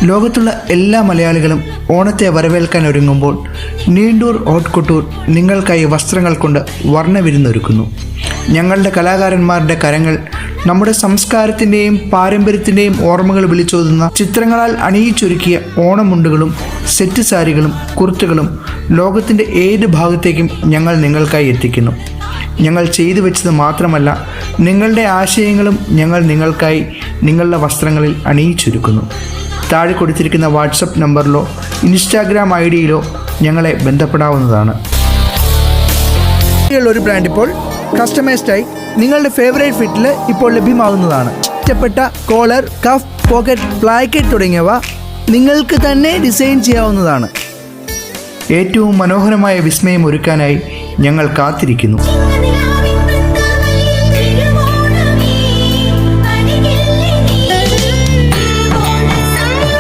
ലോകത്തുള്ള എല്ലാ മലയാളികളും ഓണത്തെ വരവേൽക്കാൻ ഒരുങ്ങുമ്പോൾ നീണ്ടൂർ ഹോട്ട് കുട്ടൂർ നിങ്ങൾക്കായി വസ്ത്രങ്ങൾ കൊണ്ട് വർണ്ണവിരുന്നൊരുക്കുന്നു. ഞങ്ങളുടെ കലാകാരന്മാരുടെ കരങ്ങൾ നമ്മുടെ സംസ്കാരത്തിൻ്റെയും പാരമ്പര്യത്തിൻ്റെയും ഓർമ്മകൾ വിളിച്ചോതുന്ന ചിത്രങ്ങളാൽ അണിയിച്ചൊരുക്കിയ ഓണമുണ്ടുകളും സെറ്റ് സാരികളും കുർത്തകളും ലോകത്തിൻ്റെ ഏത് ഭാഗത്തേക്കും ഞങ്ങൾ നിങ്ങൾക്കായി എത്തിക്കുന്നു. ഞങ്ങൾ ചെയ്തു വെച്ചത് മാത്രമല്ല, നിങ്ങളുടെ ആശയങ്ങളും ഞങ്ങൾ നിങ്ങൾക്കായി നിങ്ങളുടെ വസ്ത്രങ്ങളിൽ അണിയിച്ചൊരുക്കുന്നു. താഴെ കൊടുത്തിരിക്കുന്ന വാട്സപ്പ് നമ്പറിലോ ഇൻസ്റ്റാഗ്രാം ഐഡിയിലോ ഞങ്ങളെ ബന്ധപ്പെടാവുന്നതാണ്. ഒരു ബ്രാൻഡ് ഇപ്പോൾ കസ്റ്റമൈസ്ഡായി നിങ്ങളുടെ ഫേവറേറ്റ് ഫിറ്റിൽ ഇപ്പോൾ ലഭ്യമാകുന്നതാണ്. ഇഷ്ടപ്പെട്ട കോളർ, കഫ്, പോക്കറ്റ്, ബ്ലാക്കറ്റ് തുടങ്ങിയവ നിങ്ങൾക്ക് തന്നെ ഡിസൈൻ ചെയ്യാവുന്നതാണ്. ഏറ്റവും മനോഹരമായ വിസ്മയം ഒരുക്കാനായി ഞങ്ങൾ കാത്തിരിക്കുന്നു.